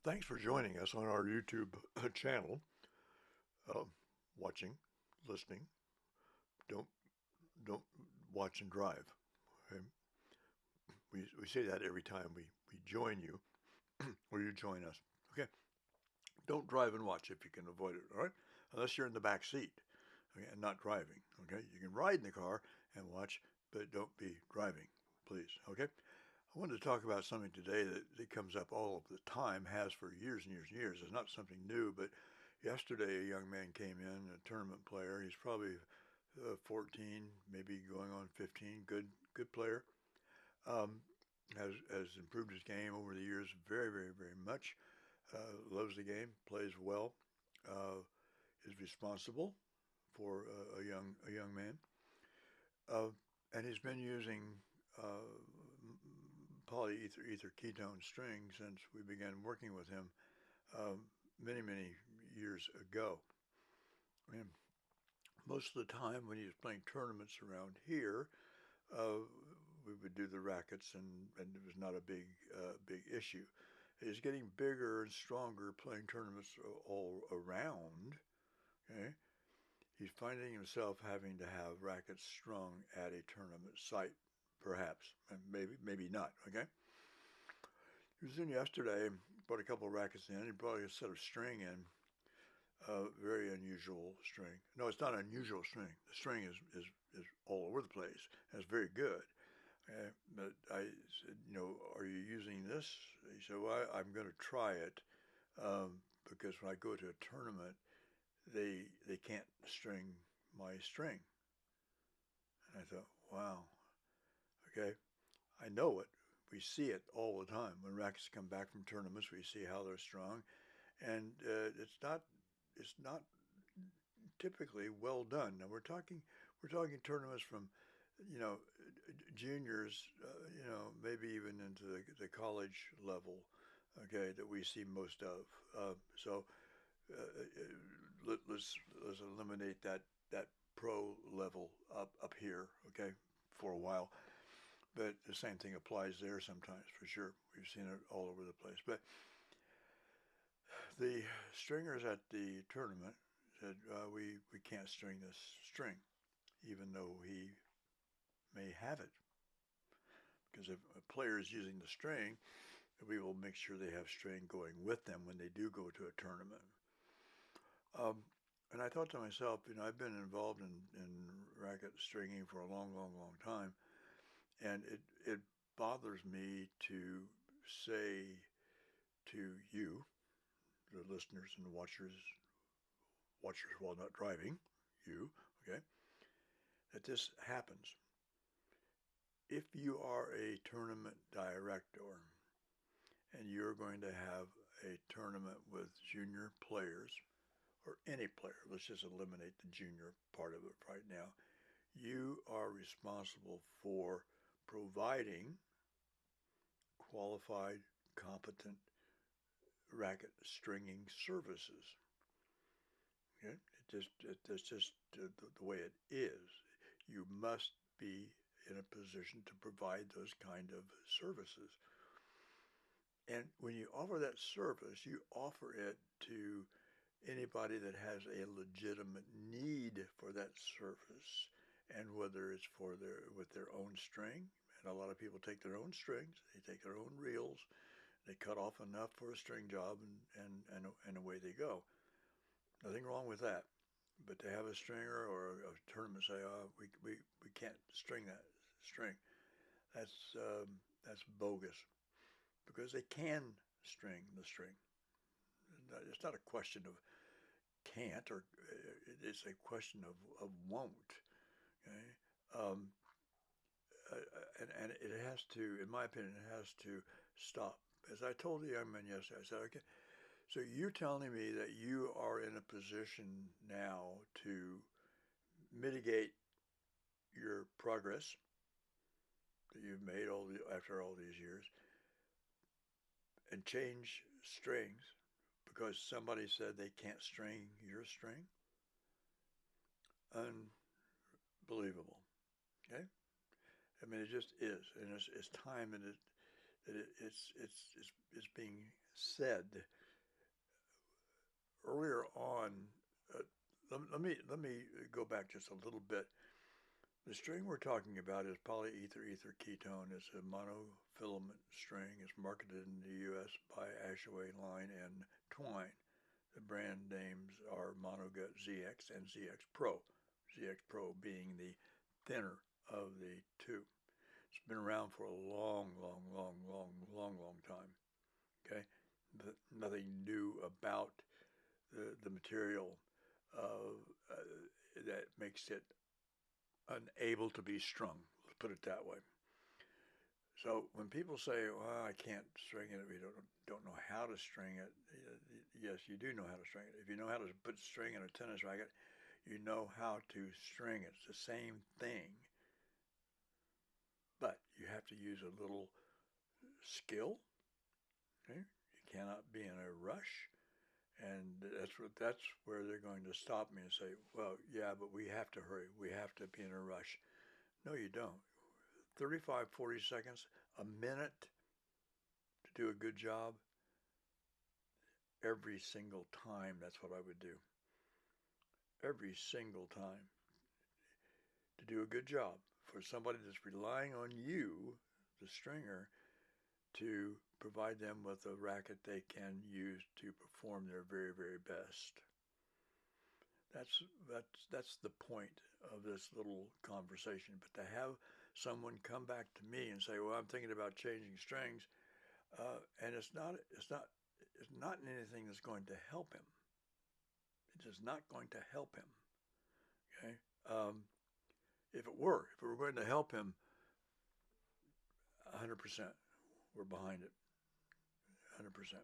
Thanks for joining us on our YouTube channel. Uh, Watching, listening. Don't don't watch and drive. Okay? We say that every time we join you or you join us. Okay. Don't drive and watch if you can avoid it. All right. Unless you're in the back seat, okay, and not driving. Okay. You can ride in the car and watch, but don't be driving, please. Okay. I wanted to talk about something today that comes up all of the time, has for years and years and years. It's not something new, but yesterday a young man came in, a tournament player. He's probably 14, maybe going on 15. Good player. Um, has improved his game over the years very, very, very much. Loves the game, plays well, uh, is responsible for a young man, uh, and he's been using uh, polyether ketone string since we began working with him many years ago. And most of the time when he was playing tournaments around here, uh, we would do the rackets, and it was not a big issue. He's getting bigger and stronger playing tournaments all around. Okay, he's finding himself having to have rackets strung at a tournament site, perhaps, and maybe not. Okay, he was in yesterday, brought a couple of rackets in. He brought a set of string in, very unusual string. No, it's not unusual string. The string is all over the place, and it's very good. But I said, are you using this? He said, well, I'm going to try it because when I go to a tournament, they can't string my string. And I thought, wow, okay, I know it. We see it all the time. When rackets come back from tournaments, we see how they're strung, and it's not typically well done. Now we're talking tournaments from, you know, juniors, maybe even into the college level, okay, that we see most of. So let's eliminate that pro level up here, okay, for a while. But the same thing applies there sometimes, for sure. We've seen it all over the place. But the stringers at the tournament said, we can't string this string, even though he may have it. Because if a player is using the string, we will make sure they have string going with them when they do go to a tournament. Um, and I thought to myself, I've been involved in racket stringing for a long time, and it bothers me to say to you, the listeners and the watchers while not driving, you, okay, that this happens. If you are a tournament director and you're going to have a tournament with junior players or any player, let's just eliminate the junior part of it right now, you are responsible for providing qualified, competent racket stringing services. Okay? That's just the way it is. You must be in a position to provide those kind of services. And when you offer that service, you offer it to anybody that has a legitimate need for that service, and whether it's for with their own string, and a lot of people take their own strings, they take their own reels, they cut off enough for a string job, and away they go. Nothing wrong with that. But to have a stringer or a tournament say, oh, we can't string that string, that's bogus because they can string the string. It's not a question of can't, or it's a question of won't. Okay, um, and it has to, in my opinion, it has to stop. As I told the young man yesterday, I said, okay, so you're telling me that you are in a position now to mitigate your progress that you've made after all these years and change strings because somebody said they can't string your string? Unbelievable. Okay? I mean, it just is, and it's time that it's being said earlier on, uh, let me go back just a little bit. The string we're talking about is polyether ether ketone. It's a monofilament string. It's marketed in the U.S. by Ashaway Line and Twine. The brand names are Monogut ZX and ZX Pro. ZX Pro being the thinner of the two. It's been around for a long time. Okay, nothing new about the material that makes it unable to be strung. Let's put it that way. So when people say, "Well, I can't string it," we don't know how to string it. Yes, you do know how to string it. If you know how to put string in a tennis racket, you know how to string it. It's the same thing, but you have to use a little skill. Okay? You cannot be in a rush, and that's where they're going to stop me and say, "Well, yeah, but we have to hurry. We have to be in a rush." No, you don't. 35, 40 seconds, a minute to do a good job every single time. That's what I would do. Every single time to do a good job for somebody that's relying on you, the stringer, to provide them with a racket they can use to perform their very, very best. That's the point of this little conversation. But to have someone come back to me and say, "Well, I'm thinking about changing strings," and it's not anything that's going to help him. It is not going to help him. Okay. If it were going to help him, 100%, we're behind it. 100%.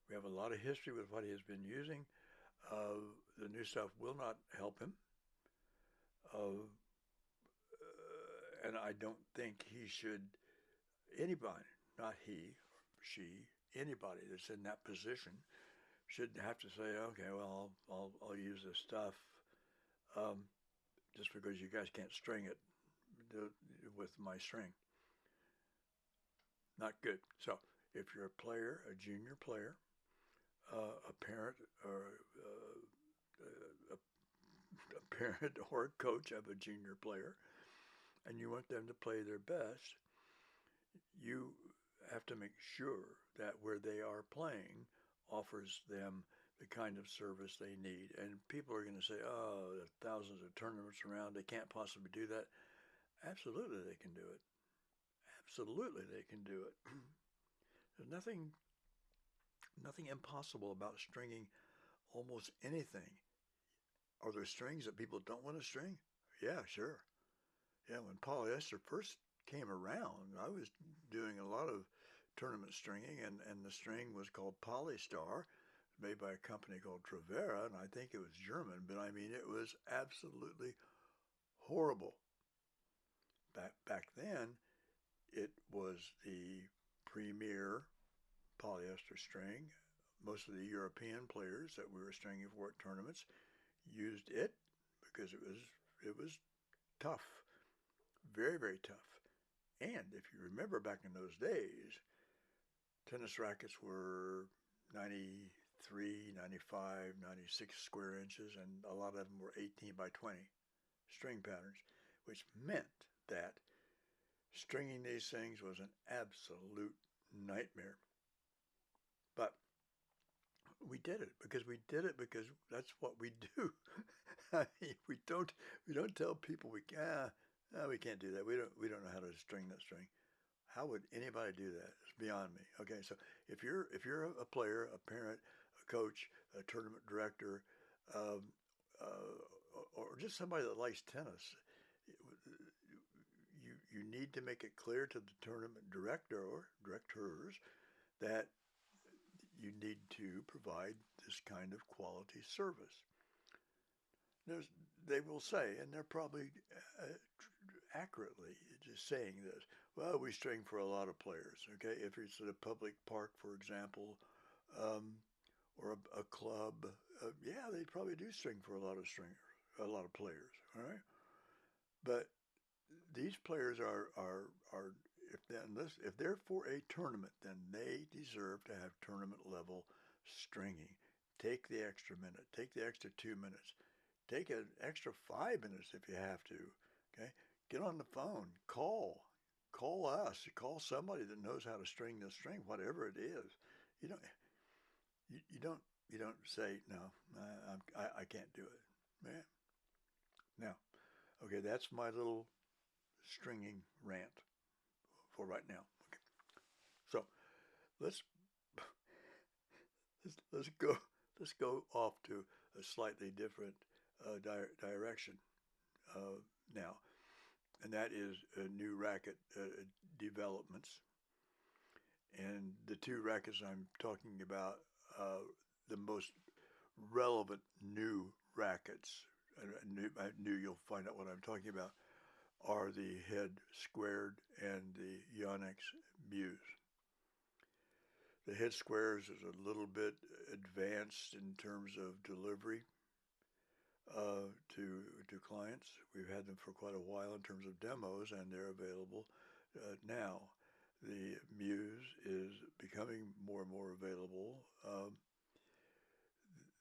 We have a lot of history with what he has been using. The new stuff will not help him. And I don't think he should, anybody, not he, she, anybody that's in that position should have to say, "Okay, well, I'll use this stuff just because you guys can't string it with my string." Not good. So if you're a player, a junior player, a parent or a parent or a coach of a junior player, and you want them to play their best, you have to make sure that where they are playing offers them the kind of service they need. And people are going to say, "Oh, there are thousands of tournaments around. They can't possibly do that." Absolutely, they can do it. Absolutely, they can do it. There's nothing impossible about stringing almost anything. Are there strings that people don't want to string? Yeah, sure. Yeah, when polyester first came around, I was doing a lot of tournament stringing, and the string was called Polystar, made by a company called Travera, and I think it was German, but I mean, it was absolutely horrible. Back then, it was the premier polyester string. Most of the European players that we were stringing for at tournaments used it because it was tough, very, very tough. And if you remember back in those days, tennis rackets were 93, 95, 96 square inches, and a lot of them were 18 by 20 string patterns, which meant that stringing these things was an absolute nightmare. But we did it because that's what we do. I mean, we don't tell people we can't do that. We don't know how to string that string. How would anybody do that? It's beyond me. Okay, so if you're a player, a parent, a coach, a tournament director, um, or just somebody that likes tennis, you need to make it clear to the tournament director or directors that you need to provide this kind of quality service. They will say, and they're probably accurately just saying this, "Well, we string for a lot of players." Okay, if it's at a public park, for example, um, or a club, yeah, they probably do string for a lot of players. All right, but these players are if they're for a tournament, then they deserve to have tournament level stringing. Take the extra minute. Take the extra 2 minutes. Take an extra 5 minutes if you have to. Okay, get on the phone. Call us. Call somebody that knows how to string this string, whatever it is. You don't. You don't. You don't say no. I can't do it. Yeah. Now, okay, that's my little stringing rant for right now. Okay. So let's let's go off to a slightly different direction now, and that is new racket developments. And the two rackets I'm talking about, the most relevant new rackets, I knew you'll find out what I'm talking about, are the Head Squared and the Yonex Muse. The Head Squares is a little bit advanced in terms of delivery to clients. We've had them for quite a while in terms of demos, and they're available now. The Muse is becoming more and more available.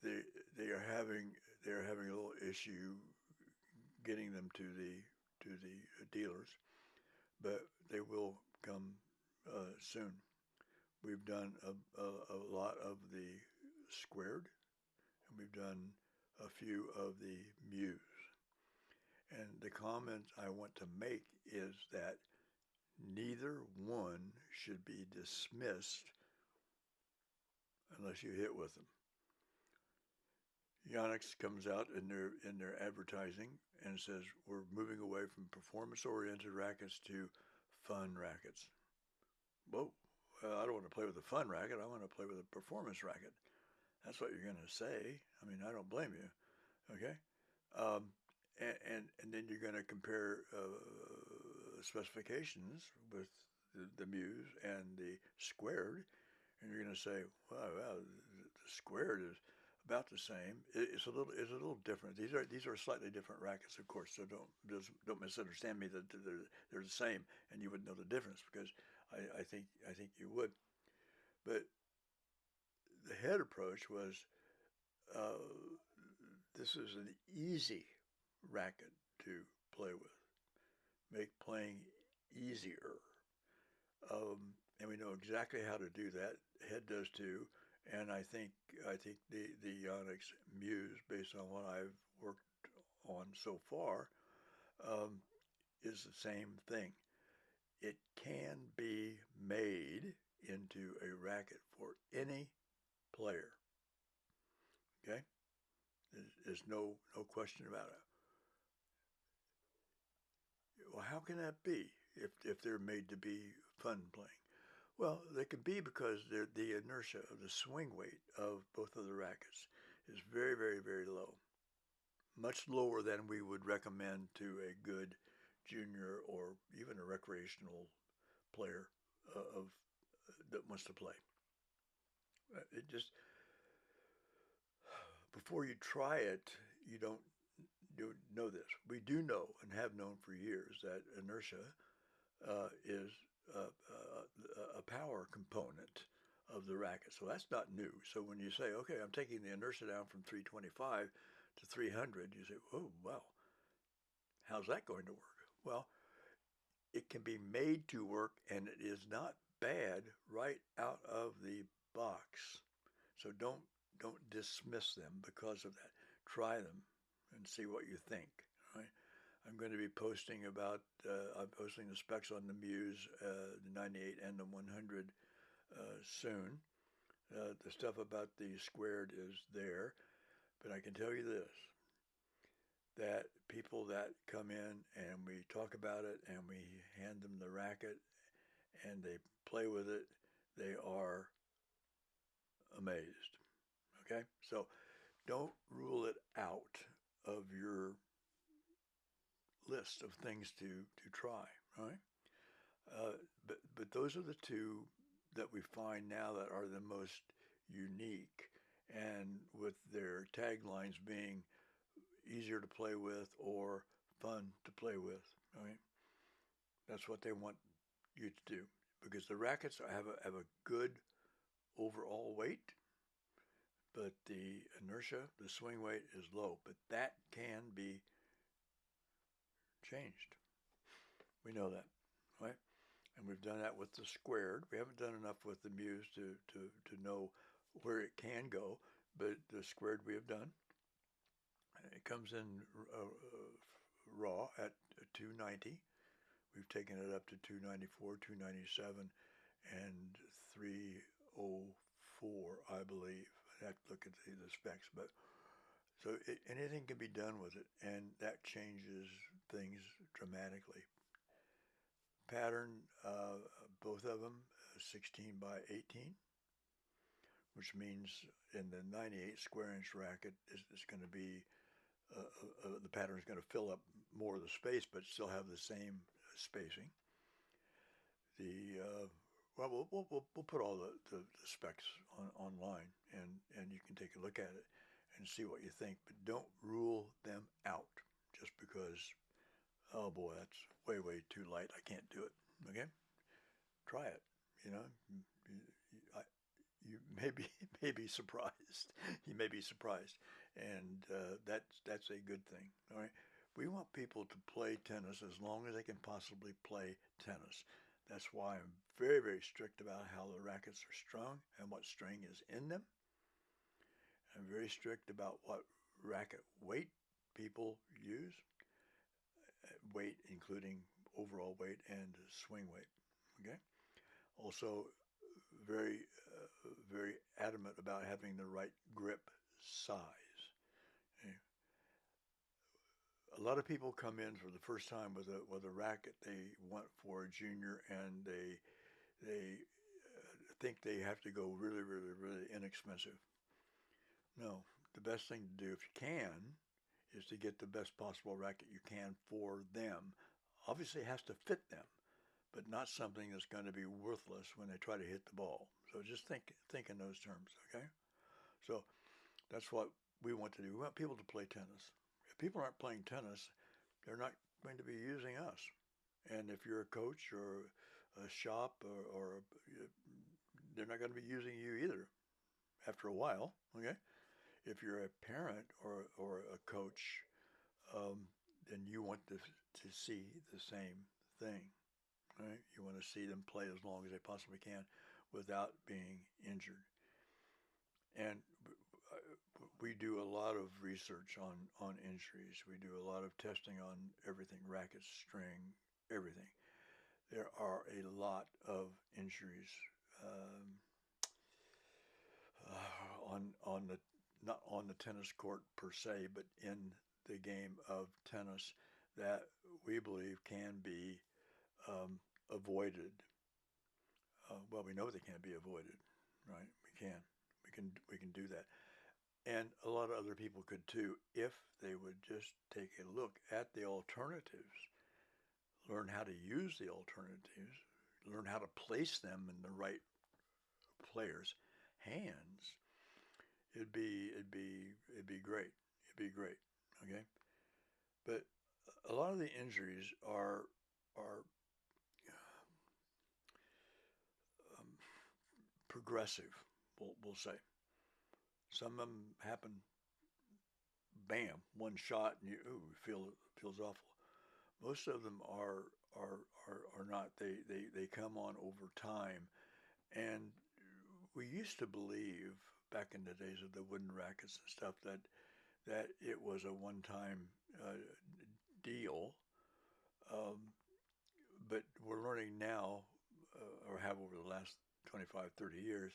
They they are having a little issue getting them to the dealers, but they will come soon. We've done a lot of the squared, and we've done a few of the Muse. And the comment I want to make is that neither one should be dismissed unless you hit with them. Yonex comes out in their advertising and says we're moving away from performance-oriented rackets to fun rackets. Whoa, well, I don't want to play with a fun racket. I want to play with a performance racket. That's what you're going to say. I mean, I don't blame you. Okay, and then you're going to compare specifications with the Muse and the Squared, and you're going to say, well, the Squared is about the same. It's a little different. These are slightly different rackets, of course. So don't misunderstand me that they're the same, and you would know the difference because I think you would. But the Head approach was this is an easy racket to play with, make playing easier. And we know exactly how to do that. Head does too, and I think the Yonex Muse, based on what I've worked on so far, is the same thing. It can be made into a racket for any player. Okay, there's no question about it. Well, how can that be if they're made to be fun playing? Well, they can be because the inertia of the swing weight of both of the rackets is very, very, very low, much lower than we would recommend to a good junior or even a recreational player of that wants to play. It just before you try it, you don't know this. We do know and have known for years that inertia is a power component of the racket. So that's not new. So when you say, okay, I'm taking the inertia down from 325 to 300, you say, oh, wow, how's that going to work? Well, it can be made to work, and it is not bad right out of the box. So don't dismiss them because of that. Try them and see what you think. Right? I'm going to be posting I'm posting the specs on the Muse, the 98 and the 100 soon. The stuff about the Squared is there, but I can tell you this, that people that come in and we talk about it and we hand them the racket and they play with it, they are amazed. Okay? So don't rule it out of your list of things to try, right? But those are the two that we find now that are the most unique, and with their taglines being easier to play with or fun to play with, right? That's what they want you to do, because the rackets have a good overall weight, but the inertia, the swing weight is low. But that can be changed. We know that, right? And we've done that with the squared. We haven't done enough with the Muse to know where it can go, but the squared we have done. It comes in raw at 290. We've taken it up to 294, 297, and 304, I believe. I have to look at the specs, but so anything can be done with it, and that changes things dramatically. Pattern, both of them, 16 by 18, which means in the 98 square inch racket, it's going to be the pattern is going to fill up more of the space, but still have the same spacing. The well, we'll put all the specs online, and you can take a look at it and see what you think. But don't rule them out just because, oh boy, that's way too light. I can't do it. Okay, try it. You know, you may be surprised. You may be surprised, and that's a good thing. All right. We want people to play tennis as long as they can possibly play tennis. That's why I'm very strict about how the rackets are strung and what string is in them. I'm very strict about what racket weight people use, weight including overall weight and swing weight. Okay. Also, very very adamant about having the right grip size. Okay. A lot of people come in for the first time with a racket they want for a junior, and they think they have to go really inexpensive. No, the best thing to do if you can is to get the best possible racket you can for them. Obviously, it has to fit them, but not something that's going to be worthless when they try to hit the ball. So just think in those terms, okay? So that's what we want to do. We want people to play tennis. If people aren't playing tennis, they're not going to be using us. And if you're a coach or a shop, or they're not going to be using you either after a while, okay? If you're a parent or a coach, then you want to see the same thing, right? You want to see them play as long as they possibly can without being injured. And we do a lot of research on injuries. We do a lot of testing on everything, racket, string, everything. There are a lot of injuries on the not on the tennis court per se, but in the game of tennis that we believe can be avoided. Well, we know they can be avoided, right? We can do that. And a lot of other people could too, if they would just take a look at the alternatives, learn how to use the alternatives, learn how to place them in the right player's hands. It'd be great. It'd be great. Okay, but a lot of the injuries are um, progressive. We'll say some of them happen, bam, one shot, and you feels awful. Most of them are not. They come on over time, and we used to believe back in the days of the wooden rackets and stuff that it was a one-time deal, um, but we're learning now, or have over the last 25, 30 years,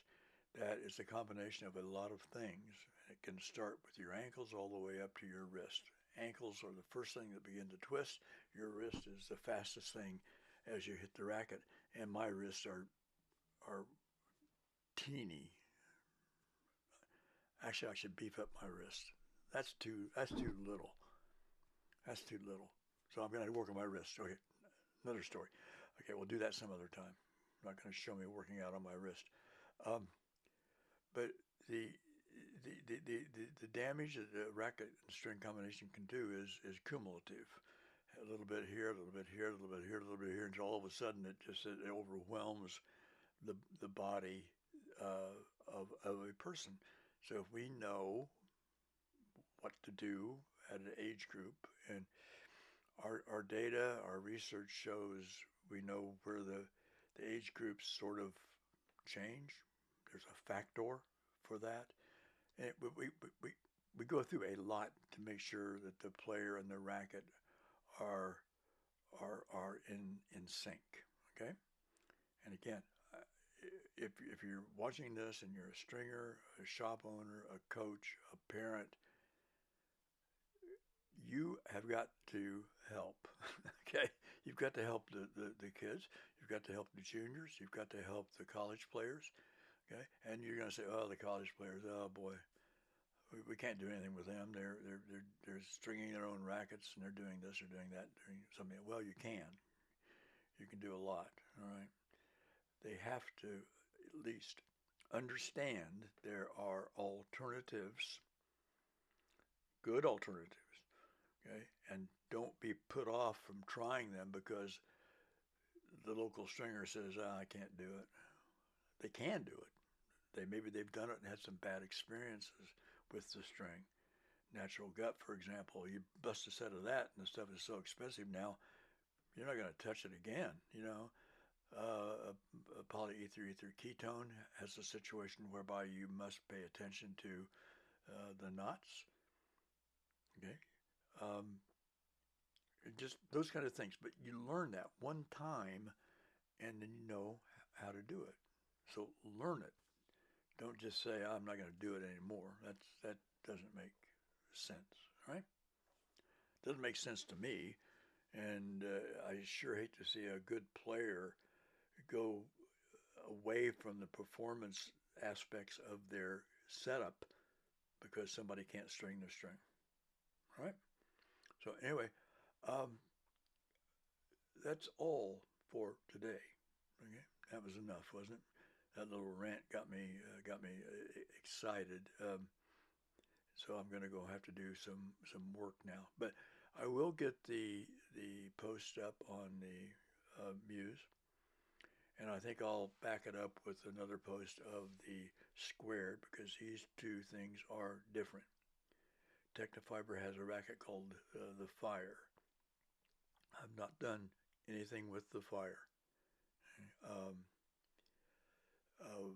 that it's a combination of a lot of things. It can start with your ankles all the way up to your wrist. Ankles are the first thing that begin to twist. Your wrist is the fastest thing as you hit the racket, and my wrists are teeny. Actually, I should beef up my wrist. That's too little. That's too little. So I'm going to work on my wrist. Okay, another story. Okay, we'll do that some other time. You're not going to show me working out on my wrist. Um, but the damage that the racket and string combination can do is cumulative. a little bit here, a little bit here, a little bit here, a little bit here, until all of a sudden it overwhelms the body of a person. So if we know what to do at an age group, and our data, our research shows we know where the age groups sort of change. There's a factor for that. And we go through a lot to make sure that the player and the racket are are in sync. Okay. And again, if you're watching this and you're a stringer, a shop owner, a coach, a parent, you have got to help. Okay, you've got to help the kids. You've got to help the juniors. You've got to help the college players. Okay, and you're going to say, oh, the college players, oh boy, we can't do anything with them. They're stringing their own rackets and they're doing this or doing that, doing something. Well, you can. You can do a lot. All right. They have to at least understand there are alternatives, good alternatives, okay? And don't be put off from trying them because the local stringer says, oh, I can't do it. They can do it. Maybe they've done it and had some bad experiences with the string. Natural gut, for example, you bust a set of that and the stuff is so expensive now, you're not going to touch it again, you know. A polyether ether ketone has a situation whereby you must pay attention to the knots. Okay, um, just those kind of things. But you learn that one time, and then you know how to do it. So learn it. Don't just say I'm not going to do it anymore. That doesn't make sense, right? Doesn't make sense to me, and I sure hate to see a good player go away from the performance aspects of their setup because somebody can't string the string. All right. So anyway, um, that's all for today. Okay, that was enough, wasn't it? That little rant got me excited. So I'm going to go have to do some work now. But I will get the post up on the Muse, and I think I'll back it up with another post of the squared because these two things are different. Technofiber has a racket called the Fire. I've not done anything with the Fire. Um, uh,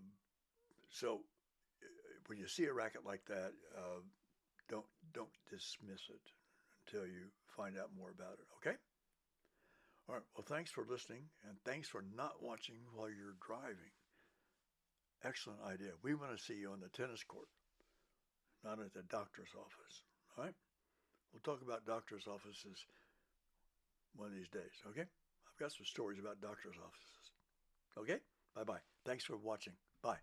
so when you see a racket like that, don't dismiss it until you find out more about it. Okay. All right. Well, thanks for listening, and thanks for not watching while you're driving. Excellent idea. We want to see you on the tennis court, not at the doctor's office. All right. We'll talk about doctor's offices one of these days. Okay. I've got some stories about doctor's offices. Okay. Bye bye. Thanks for watching. Bye.